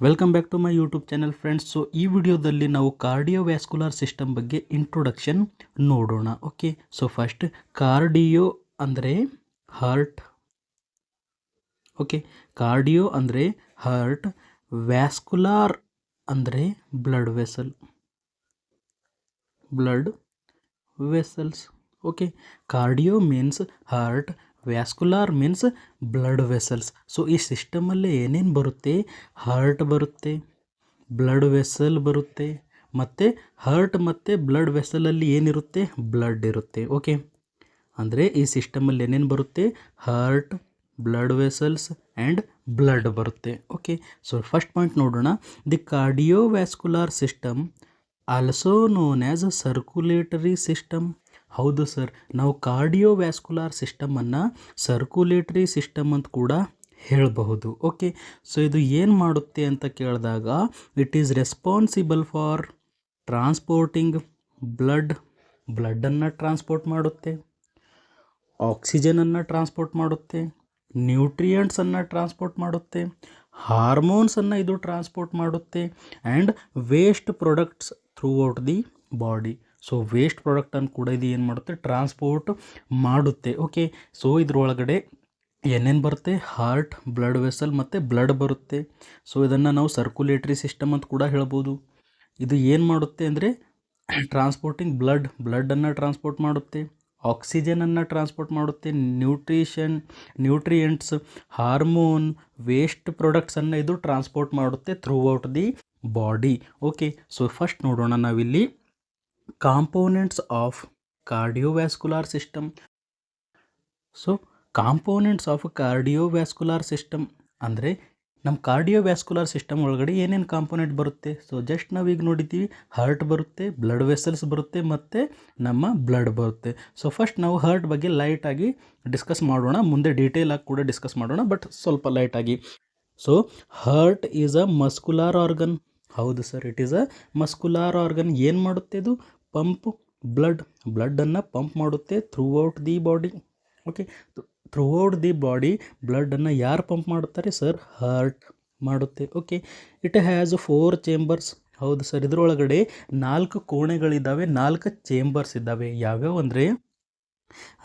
Welcome back to my YouTube channel friends. So ಈ ವಿಡಿಯೋದಲ್ಲಿ ನಾವು ಕಾರ್ಡಿಯೋವ್ಯಾಸ್ಕುಲರ್ ಸಿಸ್ಟಮ್ ಬಗ್ಗೆ ಇಂಟ್ರೊಡಕ್ಷನ್ ನೋಡೋಣ. ಓಕೆ, ಸೊ ಫಸ್ಟ್ ಕಾರ್ಡಿಯೋ ಅಂದರೆ ಹಾರ್ಟ್. ಓಕೆ, ಕಾರ್ಡಿಯೋ ಅಂದರೆ ಹಾರ್ಟ್, ವ್ಯಾಸ್ಕುಲಾರ್ ಅಂದರೆ blood vessels. Okay, cardio means heart, vascular means blood vessels. So ಈ ಸಿಸ್ಟಮಲ್ಲಿ ಏನೇನು ಬರುತ್ತೆ? ಹಾರ್ಟ್ ಬರುತ್ತೆ, ಬ್ಲಡ್ ವೆಸಲ್ ಬರುತ್ತೆ, ಮತ್ತು ಹಾರ್ಟ್ ಮತ್ತು ಬ್ಲಡ್ ವೆಸಲಲ್ಲಿ ಏನಿರುತ್ತೆ? ಬ್ಲಡ್ ಇರುತ್ತೆ. ಓಕೆ, ಅಂದರೆ ಈ ಸಿಸ್ಟಮಲ್ಲಿ ಏನೇನು ಬರುತ್ತೆ? Heart, blood vessels and blood ಬರುತ್ತೆ. ಓಕೆ, ಸೊ ಫಸ್ಟ್ ಪಾಯಿಂಟ್ ನೋಡೋಣ. The cardiovascular system also known as circulatory system. ಹೌದು ಸರ್, ನಾವು ಕಾರ್ಡಿಯೋವ್ಯಾಸ್ಕುಲಾರ್ ಸಿಸ್ಟಮನ್ನು ಸರ್ಕ್ಯುಲೇಟರಿ ಸಿಸ್ಟಮ್ ಅಂತ ಕೂಡ ಹೇಳಬಹುದು. ಓಕೆ, ಸೊ ಇದು ಏನು ಮಾಡುತ್ತೆ ಅಂತ ಕೇಳಿದಾಗ, it is responsible for transporting ಬ್ಲಡ್ಡನ್ನು ಟ್ರಾನ್ಸ್ಪೋರ್ಟ್ ಮಾಡುತ್ತೆ, ಆಕ್ಸಿಜನನ್ನು ಟ್ರಾನ್ಸ್ಪೋರ್ಟ್ ಮಾಡುತ್ತೆ, ನ್ಯೂಟ್ರಿಯೆಂಟ್ಸನ್ನು ಟ್ರಾನ್ಸ್ಪೋರ್ಟ್ ಮಾಡುತ್ತೆ, ಹಾರ್ಮೋನ್ಸನ್ನು ಇದು ಟ್ರಾನ್ಸ್ಪೋರ್ಟ್ ಮಾಡುತ್ತೆ, and waste products through out the body. So waste ಪ್ರಾಡಕ್ಟನ್ನು ಕೂಡ ಇದು ಏನು ಮಾಡುತ್ತೆ? ಟ್ರಾನ್ಸ್ಪೋರ್ಟ್ ಮಾಡುತ್ತೆ. ಓಕೆ, ಸೊ ಇದ್ರೊಳಗಡೆ ಏನೇನು ಬರುತ್ತೆ? ಹಾರ್ಟ್, ಬ್ಲಡ್ ವೆಸಲ್ ಮತ್ತು ಬ್ಲಡ್ ಬರುತ್ತೆ. ಸೊ ಇದನ್ನು ನಾವು ಸರ್ಕ್ಯುಲೇಟರಿ ಸಿಸ್ಟಮ್ ಅಂತ ಕೂಡ ಹೇಳ್ಬೋದು. ಇದು ಏನು ಮಾಡುತ್ತೆ ಅಂದರೆ ಟ್ರಾನ್ಸ್ಪೋರ್ಟಿಂಗ್ ಬ್ಲಡ್ಡನ್ನು ಟ್ರಾನ್ಸ್ಪೋರ್ಟ್ ಮಾಡುತ್ತೆ, ಆಕ್ಸಿಜನನ್ನು ಟ್ರಾನ್ಸ್ಪೋರ್ಟ್ ಮಾಡುತ್ತೆ, ನ್ಯೂಟ್ರಿಯೆಂಟ್ಸ್, ಹಾರ್ಮೋನ್, ವೇಸ್ಟ್ ಪ್ರಾಡಕ್ಟ್ಸನ್ನು ಇದು ಟ್ರಾನ್ಸ್ಪೋರ್ಟ್ ಮಾಡುತ್ತೆ throughout the body. Okay, so first ನೋಡೋಣ ನಾವಿಲ್ಲಿ components of cardiovascular system. So components of cardiovascular system ಅಂದರೆ ನಮ್ಮ ಕಾರ್ಡಿಯೋವ್ಯಾಸ್ಕುಲಾರ್ ಸಿಸ್ಟಮ್ ಒಳಗಡೆ ಏನೇನು ಕಾಂಪೋನೆಂಟ್ ಬರುತ್ತೆ? ಸೊ ಜಸ್ಟ್ ನಾವೀಗ ನೋಡಿದ್ದೀವಿ, ಹಾರ್ಟ್ ಬರುತ್ತೆ, ಬ್ಲಡ್ ವೆಸಲ್ಸ್ ಬರುತ್ತೆ, ಮತ್ತು ನಮ್ಮ ಬ್ಲಡ್ ಬರುತ್ತೆ. ಸೊ ಫಸ್ಟ್ ನಾವು ಹಾರ್ಟ್ ಬಗ್ಗೆ ಲೈಟಾಗಿ ಡಿಸ್ಕಸ್ ಮಾಡೋಣ, ಮುಂದೆ ಡೀಟೇಲ್ ಆಗಿ ಕೂಡ ಡಿಸ್ಕಸ್ ಮಾಡೋಣ, ಬಟ್ ಸ್ವಲ್ಪ ಲೈಟಾಗಿ. So heart is a muscular organ. ಹೌದು sir, it is a muscular organ. ಏನು ಮಾಡುತ್ತೆ ಇದು? ಪಂಪ್ ಬ್ಲಡ್ಡನ್ನು ಪಂಪ್ ಮಾಡುತ್ತೆ throughout the body. Okay, throughout the body ಬ್ಲಡ್ಡನ್ನು ಯಾರು ಪಂಪ್ ಮಾಡುತ್ತಾರೆ? ಸರ್, ಹಾರ್ಟ್ ಮಾಡುತ್ತೆ. Okay, it has 4 chambers. ಹೌದು ಸರ್, ಇದರೊಳಗಡೆ 4 ಕೋಣೆಗಳಿದ್ದಾವೆ, 4 ಚೇಂಬರ್ಸ್ ಇದ್ದಾವೆ. ಯಾವ್ಯಾವ ಅಂದರೆ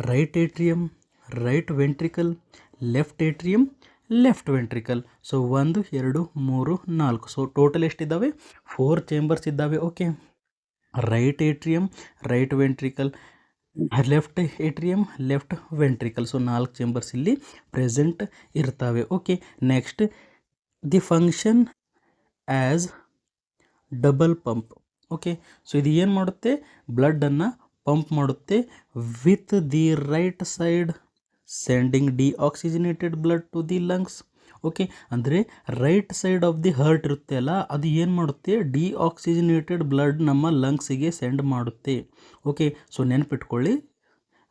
right atrium, right ventricle, left atrium, left ventricle. So 1 2 3 4. So total ಎಷ್ಟಿದ್ದಾವೆ? 4 chambers ಇದ್ದಾವೆ. Okay, right atrium, right ventricle, left atrium, left ventricle. So 4 chambers ಇಲ್ಲಿ present ಇರ್ತವೆ. Okay, next the function as double pump. Okay, so ಇದು ಏನು ಮಾಡುತ್ತೆ? ಬ್ಲಡ್ಡನ್ನು pump ಮಾಡುತ್ತೆ with the right side sending deoxygenated blood to the lungs. Okay, ಅಂದರೆ right side of the heart ಇರುತ್ತೆ ಅಲ್ಲ, ಅದು ಏನು ಮಾಡುತ್ತೆ? ಡಿಆಕ್ಸಿಜನೇಟೆಡ್ ಬ್ಲಡ್ ನಮ್ಮ ಲಂಗ್ಸಿಗೆ ಸೆಂಡ್ ಮಾಡುತ್ತೆ. ಓಕೆ, ಸೊ ನೆನಪಿಟ್ಕೊಳ್ಳಿ,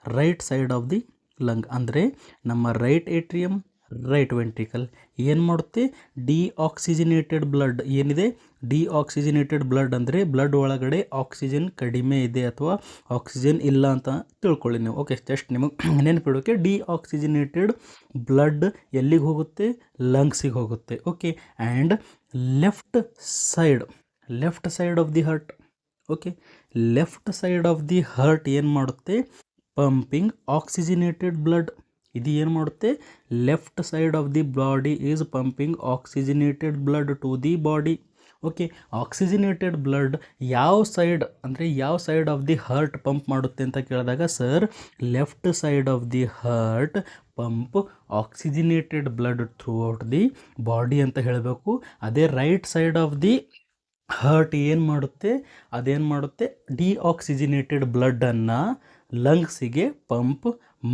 right side of the lung ಅಂದರೆ ನಮ್ಮ ರೈಟ್ ಏಟ್ರಿಯಮ್, ರೈಟ್ ವೆಂಟ್ರಿಕಲ್ ಏನು ಮಾಡುತ್ತೆ? ಡಿಆಕ್ಸಿಜನೇಟೆಡ್ ಬ್ಲಡ್ ಏನಿದೆ? ಡಿಆಕ್ಸಿಜನೇಟೆಡ್ ಬ್ಲಡ್ ಅಂದರೆ ಬ್ಲಡ್ ಒಳಗಡೆ ಆಕ್ಸಿಜನ್ ಕಡಿಮೆ ಇದೆ ಅಥವಾ ಆಕ್ಸಿಜನ್ ಇಲ್ಲ ಅಂತ ತಿಳ್ಕೊಳ್ಳಿ ನೀವು. ಓಕೆ, ಜಸ್ಟ್ ನಿಮಗೆ ನೆನಪಿಡೋಕೆ, ಡಿಆಕ್ಸಿಜನೇಟೆಡ್ ಬ್ಲಡ್ ಎಲ್ಲಿಗೆ ಹೋಗುತ್ತೆ? ಲಂಗ್ಸಿಗೆ ಹೋಗುತ್ತೆ. Okay, and left side of the heart. Okay, left side of the heart ಏನು ಮಾಡುತ್ತೆ? Pumping oxygenated blood. ಇದು ಏನು ಮಾಡುತ್ತೆ? Left side of the body is pumping oxygenated blood to the body. Okay, oxygenated blood ಯಾವ side ಅಂದರೆ ಯಾವ side of the heart pump ಮಾಡುತ್ತೆ ಅಂತ ಕೇಳಿದಾಗ, sir, left side of the heart pump oxygenated blood throughout the body ಅಂತ ಹೇಳಬೇಕು. ಅದೇ right side of the heart ಏನು ಮಾಡುತ್ತೆ? ಅದೇನು ಮಾಡುತ್ತೆ? ಡಿಆಕ್ಸಿಜನೇಟೆಡ್ ಬ್ಲಡ್ಡನ್ನು ಲಂಗ್ಸಿಗೆ ಪಂಪ್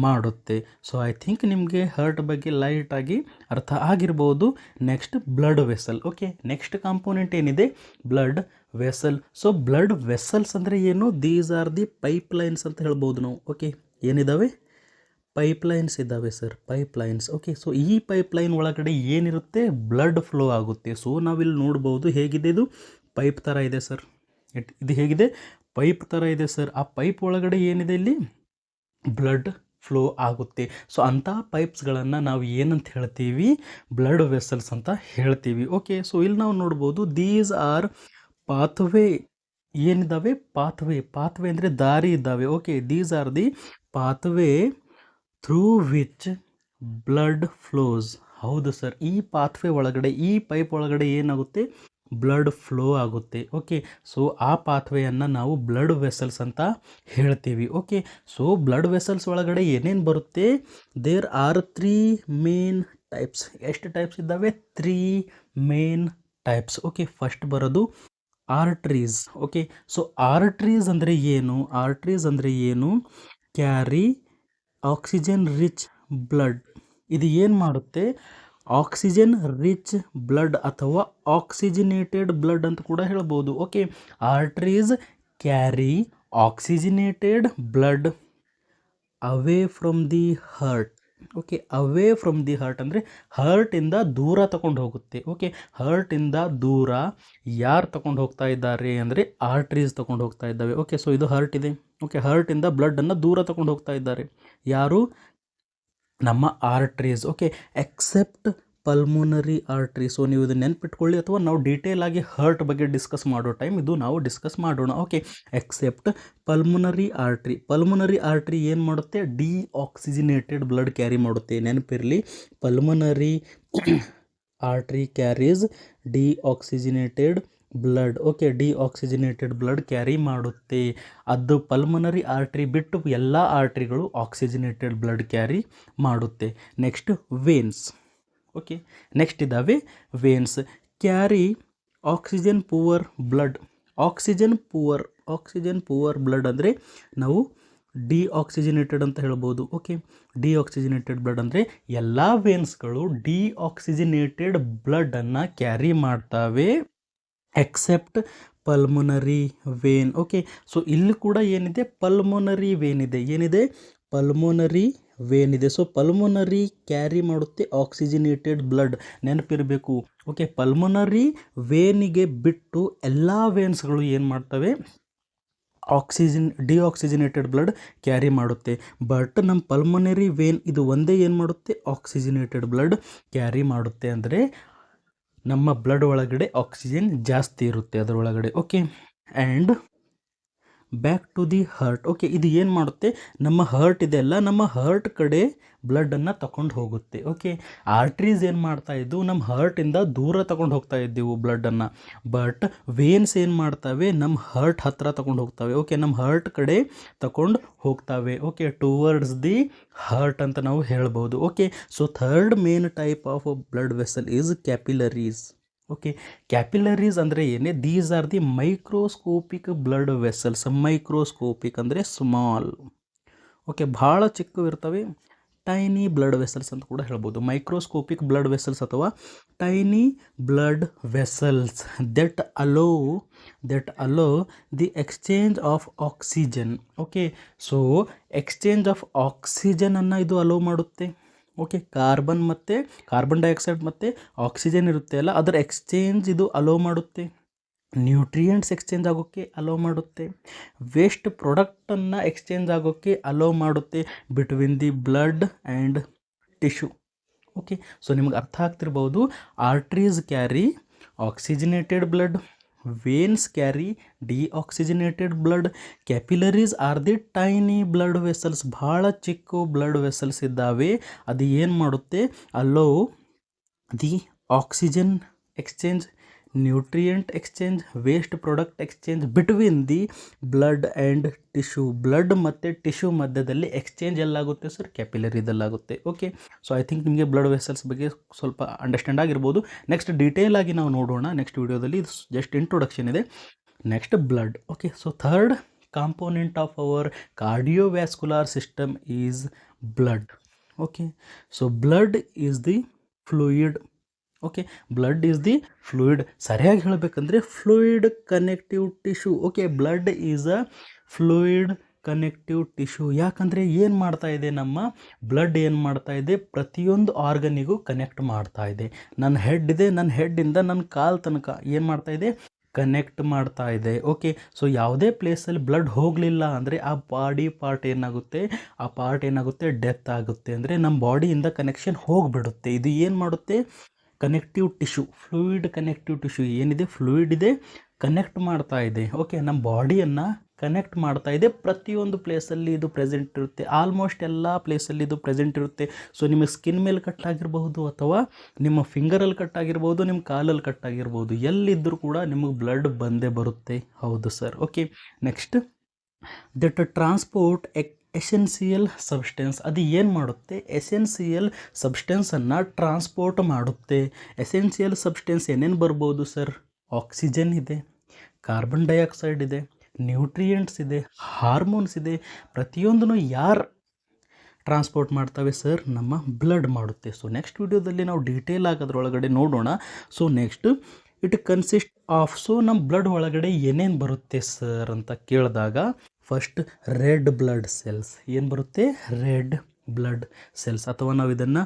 ಮಾಡುತ್ತೆ. ಸೊ ಐ ಥಿಂಕ್ ನಿಮಗೆ ಹಾರ್ಟ್ ಬಗ್ಗೆ ಲೈಟಾಗಿ ಅರ್ಥ ಆಗಿರ್ಬೋದು. Next blood vessel. Okay, next component ಏನಿದೆ? Blood vessel. So blood vessels ಅಂದರೆ ಏನು? ದೀಸ್ ಆರ್ ದಿ ಪೈಪ್ಲೈನ್ಸ್ ಅಂತ ಹೇಳ್ಬೋದು ನಾವು. ಓಕೆ, ಏನಿದ್ದಾವೆ? ಪೈಪ್ಲೈನ್ಸ್ ಇದ್ದಾವೆ ಸರ್, ಪೈಪ್ಲೈನ್ಸ್. ಓಕೆ, ಸೊ ಈ ಪೈಪ್ಲೈನ್ ಒಳಗಡೆ ಏನಿರುತ್ತೆ? ಬ್ಲಡ್ ಫ್ಲೋ ಆಗುತ್ತೆ. ಸೊ ನಾವಿಲ್ಲಿ ನೋಡ್ಬೋದು, ಹೇಗಿದೆ ಇದು? ಪೈಪ್ ಥರ ಇದೆ ಸರ್. ಇದು ಹೇಗಿದೆ? ಪೈಪ್ ಥರ ಇದೆ ಸರ್. ಆ ಪೈಪ್ ಒಳಗಡೆ ಏನಿದೆ ಇಲ್ಲಿ ಬ್ಲಡ್ ಫ್ಲೋ ಆಗುತ್ತೆ. ಸೊ ಅಂಥ ಪೈಪ್ಸ್ಗಳನ್ನು ನಾವು ಏನಂತ ಹೇಳ್ತೀವಿ, ಬ್ಲಡ್ ವೆಸಲ್ಸ್ ಅಂತ ಹೇಳ್ತೀವಿ. ಓಕೆ, ಸೊ ಇಲ್ಲಿ ನಾವು ನೋಡ್ಬೋದು ದೀಸ್ ಆರ್ ಪಾತ್ವೇ ಏನಿದ್ದಾವೆ, ಪಾತ್ವೇ ಅಂದರೆ ದಾರಿ ಇದ್ದಾವೆ. Okay, these are the pathway through which blood flows. ಹೌದು ಸರ್, ಈ ಪಾತ್ವೇ ಒಳಗಡೆ, ಈ ಪೈಪ್ ಒಳಗಡೆ ಏನಾಗುತ್ತೆ, ಬ್ಲಡ್ ಫ್ಲೋ ಆಗುತ್ತೆ. ಓಕೆ, ಸೊ ಆ ಪಾತ್ವೆಯನ್ನು ನಾವು ಬ್ಲಡ್ ವೆಸಲ್ಸ್ ಅಂತ ಹೇಳ್ತೀವಿ. ಓಕೆ, ಸೊ ಬ್ಲಡ್ ವೆಸಲ್ಸ್ ಒಳಗಡೆ ಏನೇನು ಬರುತ್ತೆ, ದೇರ್ ಆರ್ 3 ಮೇನ್ ಟೈಪ್ಸ್. ಎಷ್ಟು ಟೈಪ್ಸ್ ಇದ್ದಾವೆ, 3 ಮೇನ್ ಟೈಪ್ಸ್. ಓಕೆ, ಫಸ್ಟ್ ಬರೋದು ಆರ್ಟ್ರೀಸ್. ಓಕೆ, ಸೊ ಆರ್ಟ್ರೀಸ್ ಅಂದರೆ ಏನು, ಕ್ಯಾರಿ ಆಕ್ಸಿಜನ್ ರಿಚ್ ಬ್ಲಡ್. ಇದು ಏನು ಮಾಡುತ್ತೆ, ಆಕ್ಸಿಜನ್ ರಿಚ್ ಬ್ಲಡ್ ಅಥವಾ ಆಕ್ಸಿಜಿನೇಟೆಡ್ ಬ್ಲಡ್ ಅಂತ ಕೂಡ ಹೇಳ್ಬೋದು. Okay, arteries carry oxygenated blood away from the heart. Okay, away from the heart ಅಂದರೆ ಹರ್ಟಿಂದ ದೂರ ತಗೊಂಡು ಹೋಗುತ್ತೆ. ಓಕೆ, ಹರ್ಟಿಂದ ದೂರ ಯಾರು ತಗೊಂಡು ಹೋಗ್ತಾ ಇದ್ದಾರೆ ಅಂದರೆ ಆರ್ಟ್ರೀಸ್ ತಗೊಂಡು ಹೋಗ್ತಾ ಇದ್ದಾವೆ. ಓಕೆ, ಸೊ ಇದು ಹರ್ಟ್ ಇದೆ. ಓಕೆ, ಹರ್ಟಿಂದ ಬ್ಲಡ್ಡನ್ನು ದೂರ ತಗೊಂಡು ಹೋಗ್ತಾ ಇದ್ದಾರೆ ಯಾರು, ನಮ್ಮ arteries. Okay, except pulmonary artery. So ನೀವು ಇದನ್ನು ನೆನ್ಪಿಟ್ಕೊಳ್ಳಿ, ಅಥವಾ ನಾವು ಡೀಟೇಲ್ ಆಗಿ ಹರ್ಟ್ ಬಗ್ಗೆ ಡಿಸ್ಕಸ್ ಮಾಡೋ ಟೈಮ್ ಇದು ನಾವು ಡಿಸ್ಕಸ್ ಮಾಡೋಣ. ಓಕೆ, ಎಕ್ಸೆಪ್ಟ್ ಪಲ್ಮೋನರಿ ಆರ್ಟ್ರಿ ಏನು ಮಾಡುತ್ತೆ, ಡಿಆಕ್ಸಿಜಿನೇಟೆಡ್ ಬ್ಲಡ್ ಕ್ಯಾರಿ ಮಾಡುತ್ತೆ. ನೆನಪಿರಲಿ, pulmonary artery carries deoxygenated blood. Okay, deoxygenated blood carry ಮಾಡುತ್ತೆ. ಅದು ಪಲ್ಮನರಿ ಆರ್ಟ್ರಿ ಬಿಟ್ಟು ಎಲ್ಲ ಆರ್ಟ್ರಿಗಳು ಆಕ್ಸಿಜಿನೇಟೆಡ್ ಬ್ಲಡ್ ಕ್ಯಾರಿ ಮಾಡುತ್ತೆ. Next veins. ಓಕೆ, ನೆಕ್ಸ್ಟ್ ಇದ್ದಾವೆ veins, carry oxygen poor blood. Oxygen poor blood ಅಂದರೆ ನಾವು ಡಿಆಕ್ಸಿಜಿನೇಟೆಡ್ ಅಂತ ಹೇಳ್ಬೋದು. ಓಕೆ, ಡಿಆಕ್ಸಿಜಿನೇಟೆಡ್ ಬ್ಲಡ್ ಅಂದರೆ ಎಲ್ಲ ವೇನ್ಸ್ಗಳು ಡಿಆಕ್ಸಿಜಿನೇಟೆಡ್ ಬ್ಲಡ್ಡನ್ನು ಕ್ಯಾರಿ ಮಾಡ್ತವೆ ಎಕ್ಸೆಪ್ಟ್ ಪಲ್ಮೊನರಿ ವೇನ್. ಓಕೆ, ಸೊ ಇಲ್ಲಿ ಕೂಡ ಏನಿದೆ, ಪಲ್ಮೊನರಿ ವೇನ್ ಇದೆ. ಪಲ್ಮೊನರಿ ವೇನ್ ಇದೆ. ಸೊ ಪಲ್ಮೊನರಿ ಕ್ಯಾರಿ ಮಾಡುತ್ತೆ ಆಕ್ಸಿಜಿನೇಟೆಡ್ ಬ್ಲಡ್, ನೆನಪಿರಬೇಕು. ಓಕೆ, ಪಲ್ಮೊನರಿ ವೇನಿಗೆ ಬಿಟ್ಟು ಎಲ್ಲ ವೇನ್ಸ್ಗಳು ಏನು ಮಾಡ್ತವೆ, ಡಿಆಕ್ಸಿಜಿನೇಟೆಡ್ ಬ್ಲಡ್ ಕ್ಯಾರಿ ಮಾಡುತ್ತೆ. ಬಟ್ ನಮ್ಮ ಪಲ್ಮೊನರಿ ವೇನ್ ಇದು ಒಂದೇ ಏನು ಮಾಡುತ್ತೆ, ಆಕ್ಸಿಜಿನೇಟೆಡ್ ಬ್ಲಡ್ ಕ್ಯಾರಿ ಮಾಡುತ್ತೆ. ಅಂದರೆ ನಮ್ಮ ಬ್ಲಡ್ ಒಳಗಡೆ ಆಕ್ಸಿಜನ್ ಜಾಸ್ತಿ ಇರುತ್ತೆ ಅದರೊಳಗಡೆ. Okay, and back to the heart. Okay, ಇದು ಏನು ಮಾಡುತ್ತೆ, ನಮ್ಮ ಹರ್ಟ್ ಇದೆಲ್ಲ, ನಮ್ಮ ಹರ್ಟ್ ಕಡೆ ಬ್ಲಡ್ಡನ್ನು ತಗೊಂಡು ಹೋಗುತ್ತೆ. ಓಕೆ, ಆರ್ಟ್ರೀಸ್ ಏನು ಮಾಡ್ತಾ ಇದ್ದು, ನಮ್ಮ ಹರ್ಟಿಂದ ದೂರ ತಗೊಂಡು ಹೋಗ್ತಾ ಇದ್ದೀವಿ ಬ್ಲಡ್ಡನ್ನು. ಬಟ್ ವೇನ್ಸ್ ಏನು ಮಾಡ್ತವೆ, ನಮ್ಮ ಹರ್ಟ್ ಹತ್ತಿರ ತಗೊಂಡು ಹೋಗ್ತವೆ. ಓಕೆ, ನಮ್ಮ ಹರ್ಟ್ ಕಡೆ ತಗೊಂಡು ಹೋಗ್ತವೆ. ಓಕೆ, ಟುವರ್ಡ್ಸ್ ದಿ ಹರ್ಟ್ ಅಂತ ನಾವು ಹೇಳ್ಬೋದು. Okay, so third main type of blood vessel is capillaries. Okay, capillaries ಅಂದರೆ ಏನೇ, these are the microscopic blood vessels. Microscopic ಅಂದರೆ ಸ್ಮಾಲ್. ಓಕೆ, ಭಾಳ ಚಿಕ್ಕವಿರ್ತವೆ, ಟೈನಿ ಬ್ಲಡ್ ವೆಸಲ್ಸ್ ಅಂತ ಕೂಡ ಹೇಳ್ಬೋದು. ಮೈಕ್ರೋಸ್ಕೋಪಿಕ್ ಬ್ಲಡ್ ವೆಸಲ್ಸ್ ಅಥವಾ tiny blood vessels that allow the exchange of oxygen. Okay, so exchange of ಆಕ್ಸಿಜನನ್ನು ಇದು ಅಲೋ ಮಾಡುತ್ತೆ. ಓಕೆ, ಕಾರ್ಬನ್ ಡೈಆಕ್ಸೈಡ್ ಮತ್ತು ಆಕ್ಸಿಜನ್ ಇರುತ್ತೆ ಅಲ್ಲ, ಅದರ ಎಕ್ಸ್ಚೇಂಜ್ ಇದು ಅಲೋ ಮಾಡುತ್ತೆ. ನ್ಯೂಟ್ರಿಯೆಂಟ್ಸ್ ಎಕ್ಸ್ಚೇಂಜ್ ಆಗೋಕ್ಕೆ ಅಲೋ ಮಾಡುತ್ತೆ. ವೇಸ್ಟ್ ಪ್ರಾಡಕ್ಟನ್ನು ಎಕ್ಸ್ಚೇಂಜ್ ಆಗೋಕ್ಕೆ ಅಲೋ ಮಾಡುತ್ತೆ between the blood and tissue. Okay, so ನಿಮ್ಗೆ ಅರ್ಥ ಆಗ್ತಿರ್ಬೋದು, arteries carry oxygenated blood, veins carry deoxygenated blood, capillaries are the tiny blood vessels. ಭಾಳ ಚಿಕ್ಕ ಬ್ಲಡ್ ವೆಸಲ್ಸ್ ಇದ್ದಾವೆ, ಅದು ಏನು ಮಾಡುತ್ತೆ, allow the oxygen exchange, nutrient exchange, waste product exchange between the blood and tissue. Blood ಮತ್ತು tissue ಮಧ್ಯದಲ್ಲಿ exchange ಎಲ್ಲಾಗುತ್ತೆ sir, ಕ್ಯಾಪಿಲರಿದಲ್ಲಾಗುತ್ತೆ. ಓಕೆ, ಸೊ ಐ ಥಿಂಕ್ ನಿಮಗೆ ಬ್ಲಡ್ ವೆಸಲ್ಸ್ ಬಗ್ಗೆ ಸ್ವಲ್ಪ ಅಂಡರ್ಸ್ಟ್ಯಾಂಡ್ ಆಗಿರ್ಬೋದು. ನೆಕ್ಸ್ಟ್ ಡೀಟೇಲ್ ಆಗಿ ನಾವು ನೋಡೋಣ ನೆಕ್ಸ್ಟ್ ವಿಡಿಯೋದಲ್ಲಿ. ಇದು ಜಸ್ಟ್ ಇಂಟ್ರೊಡಕ್ಷನ್ ಇದೆ. Next blood. Okay, so third component of our cardiovascular system is blood. Okay, so blood is the fluid. Okay, blood is the fluid. ಸರಿಯಾಗಿ ಹೇಳಬೇಕಂದ್ರೆ fluid connective tissue. Okay, blood is a fluid connective tissue. ಯಾಕಂದರೆ ಏನು ಮಾಡ್ತಾ ಇದೆ, ನಮ್ಮ blood ಏನು ಮಾಡ್ತಾ ಇದೆ, ಪ್ರತಿಯೊಂದು ಆರ್ಗನಿಗೂ ಕನೆಕ್ಟ್ ಮಾಡ್ತಾ ಇದೆ. ನನ್ನ ಹೆಡ್ ಇದೆ, ನನ್ನ ಹೆಡ್ಡಿಂದ ನನ್ನ ಕಾಲು ತನಕ ಏನು ಮಾಡ್ತಾ ಇದೆ, ಕನೆಕ್ಟ್ ಮಾಡ್ತಾ ಇದೆ. ಓಕೆ, ಸೊ ಯಾವುದೇ ಪ್ಲೇಸಲ್ಲಿ ಬ್ಲಡ್ ಹೋಗಲಿಲ್ಲ ಅಂದರೆ ಆ ಬಾಡಿ ಪಾರ್ಟ್ ಏನಾಗುತ್ತೆ ಡೆತ್ ಆಗುತ್ತೆ, ಅಂದರೆ ನಮ್ಮ ಬಾಡಿಯಿಂದ ಕನೆಕ್ಷನ್ ಹೋಗಿಬಿಡುತ್ತೆ. ಇದು ಏನು ಮಾಡುತ್ತೆ, connective tissue, fluid connective tissue ಏನಿದೆ, ಫ್ಲೂಯಿಡ್ ಇದೆ, ಕನೆಕ್ಟ್ ಮಾಡ್ತಾ ಇದೆ. ಓಕೆ, ನಮ್ಮ ಬಾಡಿಯನ್ನು ಕನೆಕ್ಟ್ ಮಾಡ್ತಾ ಇದೆ. ಪ್ರತಿಯೊಂದು ಪ್ಲೇಸಲ್ಲಿ ಇದು ಪ್ರೆಸೆಂಟ್ ಇರುತ್ತೆ, ಆಲ್ಮೋಸ್ಟ್ ಎಲ್ಲ ಪ್ಲೇಸಲ್ಲಿ ಇದು ಪ್ರೆಸೆಂಟ್ ಇರುತ್ತೆ. ಸೊ ನಿಮಗೆ ಸ್ಕಿನ್ ಮೇಲೆ ಕಟ್ ಆಗಿರ್ಬಹುದು, ಅಥವಾ ನಿಮ್ಮ ಫಿಂಗರಲ್ಲಿ ಕಟ್ ಆಗಿರ್ಬೋದು, ನಿಮ್ಮ ಕಾಲಲ್ಲಿ ಕಟ್ ಆಗಿರ್ಬೋದು, ಎಲ್ಲಿದ್ದರೂ ಕೂಡ ನಿಮಗೆ ಬ್ಲಡ್ ಬಂದೇ ಬರುತ್ತೆ. ಹೌದು sir. Okay, next that transport essential substance. ಅದು ಏನು ಮಾಡುತ್ತೆ, ಎಸೆನ್ಸಿಯಲ್ ಸಬ್ಸ್ಟೆನ್ಸನ್ನು ಟ್ರಾನ್ಸ್ಪೋರ್ಟ್ ಮಾಡುತ್ತೆ. ಎಸೆನ್ಸಿಯಲ್ ಸಬ್ಸ್ಟೆನ್ಸ್ ಏನೇನು ಬರ್ಬೋದು ಸರ್, ಆಕ್ಸಿಜನ್ ಇದೆ, ಕಾರ್ಬನ್ ಡೈಆಕ್ಸೈಡ್ ಇದೆ, ನ್ಯೂಟ್ರಿಯೆಂಟ್ಸ್ ಇದೆ, ಹಾರ್ಮೋನ್ಸ್ ಇದೆ. ಪ್ರತಿಯೊಂದನ್ನು ಯಾರು ಟ್ರಾನ್ಸ್ಪೋರ್ಟ್ ಮಾಡ್ತವೆ ಸರ್, ನಮ್ಮ ಬ್ಲಡ್ ಮಾಡುತ್ತೆ. ಸೊ ನೆಕ್ಸ್ಟ್ ವಿಡಿಯೋದಲ್ಲಿ ನಾವು ಡೀಟೇಲ್ ಆಗಿ ಅದರೊಳಗಡೆ ನೋಡೋಣ. So next it consist of, so ನಮ್ಮ ಬ್ಲಡ್ ಒಳಗಡೆ ಏನೇನು ಬರುತ್ತೆ ಸರ್ ಅಂತ ಕೇಳಿದಾಗ, ಫಸ್ಟ್ ರೆಡ್ ಬ್ಲಡ್ ಸೆಲ್ಸ್. ಏನು ಬರುತ್ತೆ, ರೆಡ್ ಬ್ಲಡ್ ಸೆಲ್ಸ್, ಅಥವಾ ನಾವು ಇದನ್ನು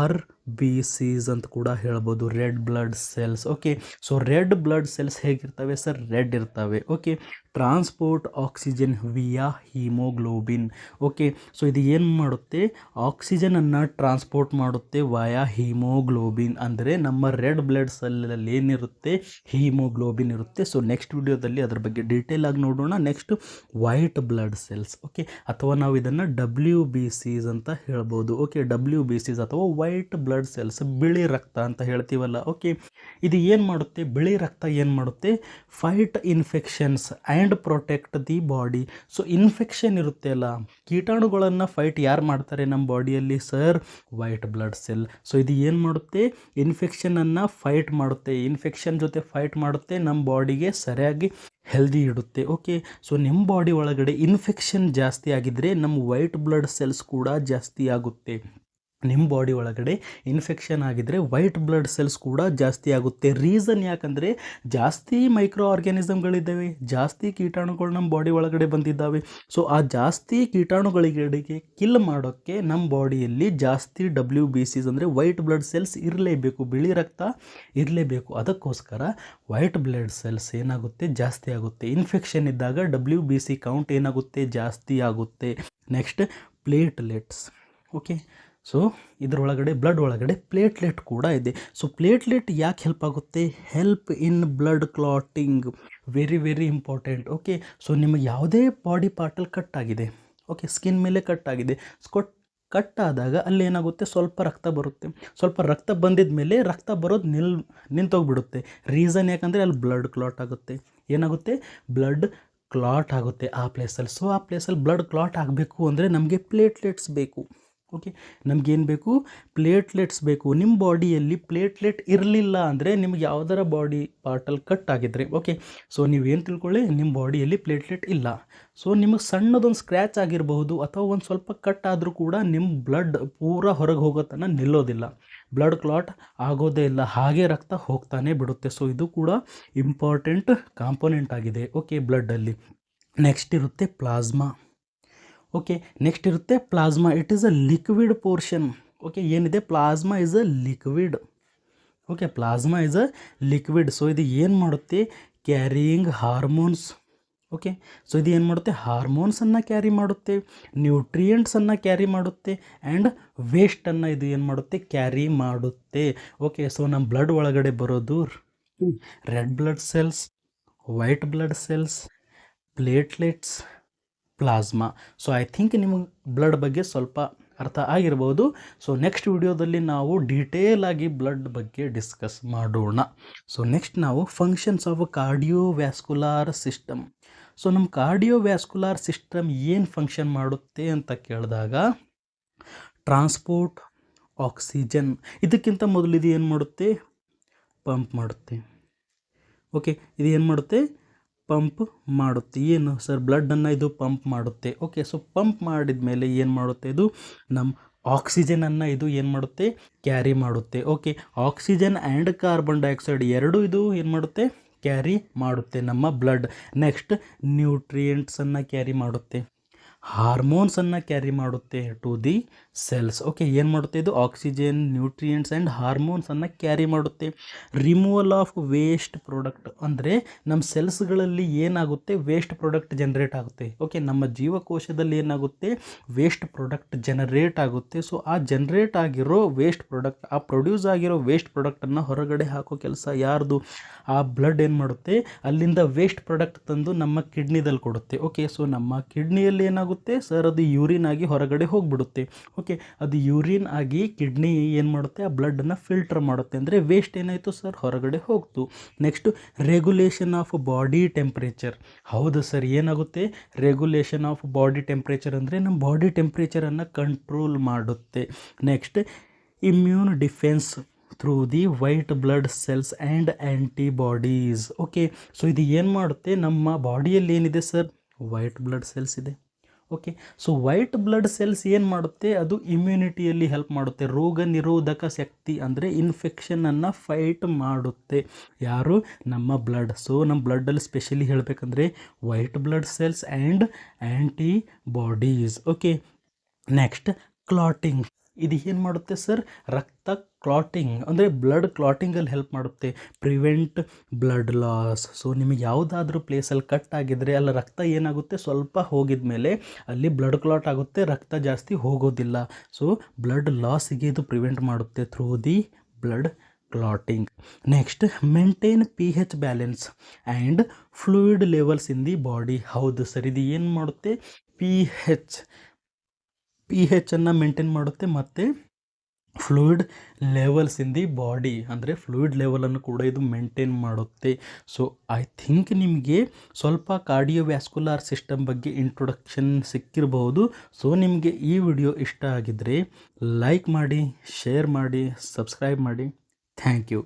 RBCs ಅಂತ ಕೂಡ ಹೇಳ್ಬೋದು, red blood cells. Okay, so red blood cells ಹೇಗಿರ್ತವೆ ಸರ್, ರೆಡ್ ಇರ್ತವೆ. Okay, transport oxygen via haemoglobin. Okay, so ಇದು ಏನು ಮಾಡುತ್ತೆ, ಆಕ್ಸಿಜನನ್ನು ಟ್ರಾನ್ಸ್ಪೋರ್ಟ್ ಮಾಡುತ್ತೆ ವಯಾ ಹೀಮೋಗ್ಲೋಬಿನ್, ಅಂದರೆ ನಮ್ಮ ರೆಡ್ ಬ್ಲಡ್ ಸೆಲ್ಲಲ್ಲಿ ಏನಿರುತ್ತೆ, ಹೀಮೋಗ್ಲೋಬಿನ್ ಇರುತ್ತೆ. ಸೊ ನೆಕ್ಸ್ಟ್ ವಿಡಿಯೋದಲ್ಲಿ ಅದ್ರ ಬಗ್ಗೆ ಡೀಟೇಲ್ ಆಗಿ ನೋಡೋಣ. Next white blood cells. Okay, ಅಥವಾ ನಾವು ಇದನ್ನು WBCs ಅಂತ ಹೇಳ್ಬೋದು. ಓಕೆ, WBCs ಅಥವಾ ವೈಟ್ ಬ್ಲಡ್ ಸೆಲ್ಸ್, ಬಿಳಿ ರಕ್ತ ಅಂತ ಹೇಳ್ತೀವಲ್ಲ. ಓಕೆ, ಇದು ಏನು ಮಾಡುತ್ತೆ, ಬಿಳಿ ರಕ್ತ ಏನು ಮಾಡುತ್ತೆ, fight infections and protect the body. So infection ಇರುತ್ತೆ ಅಲ್ಲ, ಕೀಟಾಣುಗಳನ್ನು ಫೈಟ್ ಯಾರು ಮಾಡ್ತಾರೆ ನಮ್ಮ ಬಾಡಿಯಲ್ಲಿ sir, white blood cell. So ಇದು ಏನು ಮಾಡುತ್ತೆ, ಇನ್ಫೆಕ್ಷನನ್ನು ಫೈಟ್ ಮಾಡುತ್ತೆ, ಇನ್ಫೆಕ್ಷನ್ ಜೊತೆ ಫೈಟ್ ಮಾಡುತ್ತೆ, ನಮ್ಮ ಬಾಡಿಗೆ ಸರಿಯಾಗಿ ಹೆಲ್ದಿ ಇಡುತ್ತೆ. ಓಕೆ, ಸೊ ನಿಮ್ಮ ಬಾಡಿ ಒಳಗಡೆ ಇನ್ಫೆಕ್ಷನ್ ಜಾಸ್ತಿ ಆಗಿದ್ದರೆ ನಮ್ಮ ವೈಟ್ ಬ್ಲಡ್ ಸೆಲ್ಸ್ ಕೂಡ ಜಾಸ್ತಿ ಆಗುತ್ತೆ. ನಿಮ್ಮ ಬಾಡಿ ಒಳಗಡೆ ಇನ್ಫೆಕ್ಷನ್ ಆಗಿದ್ದರೆ ವೈಟ್ ಬ್ಲಡ್ ಸೆಲ್ಸ್ ಕೂಡ ಜಾಸ್ತಿ ಆಗುತ್ತೆ. ರೀಸನ್ ಯಾಕಂದರೆ ಜಾಸ್ತಿ ಮೈಕ್ರೋ ಆರ್ಗ್ಯಾನಿಸಮ್ಗಳಿದ್ದಾವೆ, ಜಾಸ್ತಿ ಕೀಟಾಣುಗಳು ನಮ್ಮ ಬಾಡಿ ಒಳಗಡೆ ಬಂದಿದ್ದಾವೆ. ಸೊ ಆ ಜಾಸ್ತಿ ಕೀಟಾಣುಗಳಿಗೆ ಕಿಲ್ ಮಾಡೋಕ್ಕೆ ನಮ್ಮ ಬಾಡಿಯಲ್ಲಿ ಜಾಸ್ತಿ WBCs ಅಂದರೆ ವೈಟ್ ಬ್ಲಡ್ ಸೆಲ್ಸ್ ಇರಲೇಬೇಕು, ಬಿಳಿ ರಕ್ತ ಇರಲೇಬೇಕು. ಅದಕ್ಕೋಸ್ಕರ ವೈಟ್ ಬ್ಲಡ್ ಸೆಲ್ಸ್ ಏನಾಗುತ್ತೆ, ಜಾಸ್ತಿ ಆಗುತ್ತೆ. ಇನ್ಫೆಕ್ಷನ್ ಇದ್ದಾಗ WBC ಕೌಂಟ್ ಏನಾಗುತ್ತೆ, ಜಾಸ್ತಿ ಆಗುತ್ತೆ. Next platelets. ಓಕೆ, ಸೊ ಇದರೊಳಗಡೆ ಬ್ಲಡ್ ಒಳಗಡೆ ಪ್ಲೇಟ್ಲೆಟ್ ಕೂಡ ಇದೆ. ಸೊ ಪ್ಲೇಟ್ಲೆಟ್ ಯಾಕೆ ಹೆಲ್ಪ್ ಆಗುತ್ತೆ, help in blood clotting, very very important. Okay, so ನಿಮಗೆ ಯಾವುದೇ ಬಾಡಿ ಪಾರ್ಟಲ್ಲಿ ಕಟ್ ಆಗಿದೆ, ಓಕೆ, ಸ್ಕಿನ್ ಮೇಲೆ ಕಟ್ ಆಗಿದೆ, ಕಟ್ ಆದಾಗ ಅಲ್ಲಿ ಏನಾಗುತ್ತೆ, ಸ್ವಲ್ಪ ರಕ್ತ ಬರುತ್ತೆ. ಸ್ವಲ್ಪ ರಕ್ತ ಬಂದಿದ ಮೇಲೆ ರಕ್ತ ಬರೋದು ನಿಂತೋಗ್ಬಿಡುತ್ತೆ. ರೀಸನ್ ಯಾಕಂದರೆ ಅಲ್ಲಿ ಬ್ಲಡ್ ಕ್ಲಾಟ್ ಆಗುತ್ತೆ. ಏನಾಗುತ್ತೆ, ಬ್ಲಡ್ ಕ್ಲಾಟ್ ಆಗುತ್ತೆ ಆ ಪ್ಲೇಸಲ್ಲಿ. ಸೊ ಆ ಪ್ಲೇಸಲ್ಲಿ ಬ್ಲಡ್ ಕ್ಲಾಟ್ ಆಗಬೇಕು ಅಂದರೆ ನಮಗೆ ಪ್ಲೇಟ್ಲೆಟ್ಸ್ ಬೇಕು. ಓಕೆ, ನಮಗೇನು ಬೇಕು, ಪ್ಲೇಟ್ಲೆಟ್ಸ್ ಬೇಕು. ನಿಮ್ಮ ಬಾಡಿಯಲ್ಲಿ ಪ್ಲೇಟ್ಲೆಟ್ ಇರಲಿಲ್ಲ ಅಂದರೆ ನಿಮ್ಗೆ ಯಾವುದರ ಬಾಡಿ ಪಾರ್ಟಲ್ಲಿ ಕಟ್ ಆಗಿದ್ರೆ, ಓಕೆ, ಸೊ ನೀವೇನು ತಿಳ್ಕೊಳ್ಳಿ, ನಿಮ್ಮ ಬಾಡಿಯಲ್ಲಿ ಪ್ಲೇಟ್ಲೆಟ್ ಇಲ್ಲ. ಸೊ ನಿಮಗೆ ಸಣ್ಣದೊಂದು ಸ್ಕ್ರ್ಯಾಚ್ ಆಗಿರಬಹುದು, ಅಥವಾ ಒಂದು ಸ್ವಲ್ಪ ಕಟ್ ಆದರೂ ಕೂಡ ನಿಮ್ಮ ಬ್ಲಡ್ ಪೂರ ಹೊರಗೆ ಹೋಗೋ ತನಕ ನಿಲ್ಲೋದಿಲ್ಲ, ಬ್ಲಡ್ ಕ್ಲಾಟ್ ಆಗೋದೇ ಇಲ್ಲ, ಹಾಗೆ ರಕ್ತ ಹೋಗ್ತಾನೆ ಬಿಡುತ್ತೆ. ಸೊ ಇದು ಕೂಡ ಇಂಪಾರ್ಟೆಂಟ್ ಕಾಂಪೋನೆಂಟ್ ಆಗಿದೆ. ಓಕೆ, ಬ್ಲಡ್ಡಲ್ಲಿ. ನೆಕ್ಸ್ಟ್ ಇರುತ್ತೆ ಪ್ಲಾಸ್ಮಾ. ಓಕೆ, ನೆಕ್ಸ್ಟ್ ಇರುತ್ತೆ plasma. It is a liquid portion. Okay, ಏನಿದೆ, plasma is a liquid. Okay, plasma is a liquid. So ಇದು ಏನು ಮಾಡುತ್ತೆ, ಕ್ಯಾರಿಯಿಂಗ್ ಹಾರ್ಮೋನ್ಸ್. ಓಕೆ, ಸೊ ಇದು ಏನು ಮಾಡುತ್ತೆ, ಹಾರ್ಮೋನ್ಸನ್ನು ಕ್ಯಾರಿ ಮಾಡುತ್ತೆ, ನ್ಯೂಟ್ರಿಯೆಂಟ್ಸನ್ನು ಕ್ಯಾರಿ ಮಾಡುತ್ತೆ, ಆ್ಯಂಡ್ ವೇಸ್ಟನ್ನು ಇದು ಏನು ಮಾಡುತ್ತೆ, ಕ್ಯಾರಿ ಮಾಡುತ್ತೆ. ಓಕೆ, ಸೊ ನಮ್ಮ ಬ್ಲಡ್ ಒಳಗಡೆ ಬರೋದು red blood cells, white blood cells, platelets, plasma. So I think ನಿಮಗೆ ಬ್ಲಡ್ ಬಗ್ಗೆ ಸ್ವಲ್ಪ ಅರ್ಥ ಆಗಿರ್ಬೋದು. ಸೊ ನೆಕ್ಸ್ಟ್ ವಿಡಿಯೋದಲ್ಲಿ ನಾವು ಡೀಟೇಲ್ ಆಗಿ ಬ್ಲಡ್ ಬಗ್ಗೆ ಡಿಸ್ಕಸ್ ಮಾಡೋಣ. ಸೊ ನೆಕ್ಸ್ಟ್ ನಾವು functions of cardiovascular system. So ನಮ್ಮ ಕಾರ್ಡಿಯೋವ್ಯಾಸ್ಕುಲಾರ್ ಸಿಸ್ಟಮ್ ಏನು ಫಂಕ್ಷನ್ ಮಾಡುತ್ತೆ ಅಂತ ಕೇಳಿದಾಗ, ಟ್ರಾನ್ಸ್ಪೋರ್ಟ್ ಆಕ್ಸಿಜನ್. ಇದಕ್ಕಿಂತ ಮೊದಲು ಇದು ಏನು ಮಾಡುತ್ತೆ, ಪಂಪ್ ಮಾಡುತ್ತೆ. ಓಕೆ, ಇದು ಏನು ಮಾಡುತ್ತೆ, ಪಂಪ್ ಮಾಡುತ್ತೆ. ಏನು ಸರ್, ಬ್ಲಡ್ಡನ್ನು ಇದು ಪಂಪ್ ಮಾಡುತ್ತೆ. ಓಕೆ, ಸೊ ಪಂಪ್ ಮಾಡಿದ ಮೇಲೆ ಏನು ಮಾಡುತ್ತೆ, ಇದು ನಮ್ಮ ಆಕ್ಸಿಜನನ್ನು ಇದು ಏನು ಮಾಡುತ್ತೆ, ಕ್ಯಾರಿ ಮಾಡುತ್ತೆ. Okay, oxygen and carbon dioxide ಎರಡೂ ಇದು ಏನು ಮಾಡುತ್ತೆ, ಕ್ಯಾರಿ ಮಾಡುತ್ತೆ ನಮ್ಮ ಬ್ಲಡ್. ನೆಕ್ಸ್ಟ್ ನ್ಯೂಟ್ರಿಯೆಂಟ್ಸನ್ನು ಕ್ಯಾರಿ ಮಾಡುತ್ತೆ. ಹಾರ್ಮೋನ್ಸನ್ನು ಕ್ಯಾರಿ ಮಾಡುತ್ತೆ ಟು ದಿ ಸೆಲ್ಸ್. ಓಕೆ, ಏನು ಮಾಡುತ್ತೆ ಇದು? ಆಕ್ಸಿಜನ್, ನ್ಯೂಟ್ರಿಯೆಂಟ್ಸ್ ಆ್ಯಂಡ್ ಹಾರ್ಮೋನ್ಸನ್ನು ಕ್ಯಾರಿ ಮಾಡುತ್ತೆ. ರಿಮೂವಲ್ ಆಫ್ ವೇಸ್ಟ್ ಪ್ರಾಡಕ್ಟ್ ಅಂದರೆ ನಮ್ಮ ಸೆಲ್ಸ್ಗಳಲ್ಲಿ ಏನಾಗುತ್ತೆ? ವೇಸ್ಟ್ ಪ್ರಾಡಕ್ಟ್ ಜನರೇಟ್ ಆಗುತ್ತೆ. ಓಕೆ, ನಮ್ಮ ಜೀವಕೋಶದಲ್ಲಿ ಏನಾಗುತ್ತೆ? ವೇಸ್ಟ್ ಪ್ರಾಡಕ್ಟ್ ಜನರೇಟ್ ಆಗುತ್ತೆ. ಸೊ ಆ ಜನರೇಟ್ ಆಗಿರೋ ವೇಸ್ಟ್ ಪ್ರಾಡಕ್ಟ್, ಆ ಪ್ರೊಡ್ಯೂಸ್ ಆಗಿರೋ ವೇಸ್ಟ್ ಪ್ರಾಡಕ್ಟನ್ನು ಹೊರಗಡೆ ಹಾಕೋ ಕೆಲಸ ಯಾರ್ದು? ಆ ಬ್ಲಡ್ ಏನು ಮಾಡುತ್ತೆ? ಅಲ್ಲಿಂದ ವೇಸ್ಟ್ ಪ್ರಾಡಕ್ಟ್ ತಂದು ನಮ್ಮ ಕಿಡ್ನಿದಲ್ಲಿ ಕೊಡುತ್ತೆ. ಓಕೆ, ಸೊ ನಮ್ಮ ಕಿಡ್ನಿಯಲ್ಲಿ ಏನಾಗುತ್ತೆ ಸರ್? ಅದು ಯೂರಿನ್ ಆಗಿ ಹೊರಗಡೆ ಹೋಗಿಬಿಡುತ್ತೆ. ಓಕೆ, ಅದು ಯೂರಿನ್ ಆಗಿ ಕಿಡ್ನಿ ಏನು ಮಾಡುತ್ತೆ? ಆ ಬ್ಲಡ್ಡನ್ನು ಫಿಲ್ಟರ್ ಮಾಡುತ್ತೆ. ಅಂದರೆ ವೇಸ್ಟ್ ಏನಾಯಿತು ಸರ್? ಹೊರಗಡೆ ಹೋಗ್ತು. Next regulation of body temperature. ಹೌದು ಸರ್, ಏನಾಗುತ್ತೆ? ರೆಗ್ಯುಲೇಷನ್ ಆಫ್ ಬಾಡಿ ಟೆಂಪ್ರೇಚರ್ ಅಂದರೆ ನಮ್ಮ ಬಾಡಿ ಟೆಂಪ್ರೇಚರನ್ನು ಕಂಟ್ರೋಲ್ ಮಾಡುತ್ತೆ. Next immune defence through the white blood cells and antibodies. Okay, so ಇದು ಏನು ಮಾಡುತ್ತೆ? ನಮ್ಮ ಬಾಡಿಯಲ್ಲಿ ಏನಿದೆ ಸರ್? ವೈಟ್ ಬ್ಲಡ್ ಸೆಲ್ಸ್ ಇದೆ. Okay, so white blood cells ಏನು ಮಾಡುತ್ತೆ? ಅದು ಇಮ್ಯುನಿಟಿಯಲ್ಲಿ ಹೆಲ್ಪ್ ಮಾಡುತ್ತೆ. ರೋಗ ನಿರೋಧಕ ಶಕ್ತಿ ಅಂದರೆ ಇನ್ಫೆಕ್ಷನನ್ನು ಫೈಟ್ ಮಾಡುತ್ತೆ. ಯಾರು? ನಮ್ಮ ಬ್ಲಡ್. ಸೊ ನಮ್ಮ ಬ್ಲಡ್ಡಲ್ಲಿ ಸ್ಪೆಷಲಿ ಹೇಳಬೇಕಂದ್ರೆ white blood cells and antibodies. Okay, next clotting. ಇದು ಏನು ಮಾಡುತ್ತೆ ಸರ್? ರಕ್ತ ಕ್ಲಾಟಿಂಗ್ ಅಂದರೆ ಬ್ಲಡ್ ಕ್ಲಾಟಿಂಗಲ್ಲಿ ಹೆಲ್ಪ್ ಮಾಡುತ್ತೆ. Prevent blood loss. ಸೊ ನಿಮಗೆ ಯಾವುದಾದ್ರೂ ಪ್ಲೇಸಲ್ಲಿ ಕಟ್ ಆಗಿದ್ರೆ ಅಲ್ಲಿ ರಕ್ತ ಏನಾಗುತ್ತೆ? ಸ್ವಲ್ಪ ಹೋಗಿದ ಮೇಲೆ ಅಲ್ಲಿ ಬ್ಲಡ್ ಕ್ಲಾಟ್ ಆಗುತ್ತೆ, ರಕ್ತ ಜಾಸ್ತಿ ಹೋಗೋದಿಲ್ಲ. ಸೊ ಬ್ಲಡ್ ಲಾಸಿಗೆ ಇದು ಪ್ರಿವೆಂಟ್ ಮಾಡುತ್ತೆ through the blood clotting. Next maintain pH balance and fluid levels in the body. ಹೌದು ಸರ್, ಇದು ಏನು ಮಾಡುತ್ತೆ? pH ಅನ್ನು ಮೇಂಟೈನ್ ಮಾಡುತ್ತೆ ಮತ್ತು fluid levels in the body ಅಂದರೆ ಫ್ಲೂಯಿಡ್ ಲೆವೆಲನ್ನು ಕೂಡ ಇದು ಮೇಂಟೈನ್ ಮಾಡುತ್ತೆ. ಸೊ ಐ ಥಿಂಕ್ ನಿಮಗೆ ಸ್ವಲ್ಪ ಕಾರ್ಡಿಯೋವ್ಯಾಸ್ಕುಲಾರ್ ಸಿಸ್ಟಮ್ ಬಗ್ಗೆ ಇಂಟ್ರೊಡಕ್ಷನ್ ಸಿಕ್ಕಿರಬಹುದು. ಸೊ ನಿಮಗೆ ಈ ವಿಡಿಯೋ ಇಷ್ಟ ಆಗಿದ್ದರೆ ಲೈಕ್ ಮಾಡಿ, ಶೇರ್ ಮಾಡಿ, ಸಬ್ಸ್ಕ್ರೈಬ್ ಮಾಡಿ. Thank you.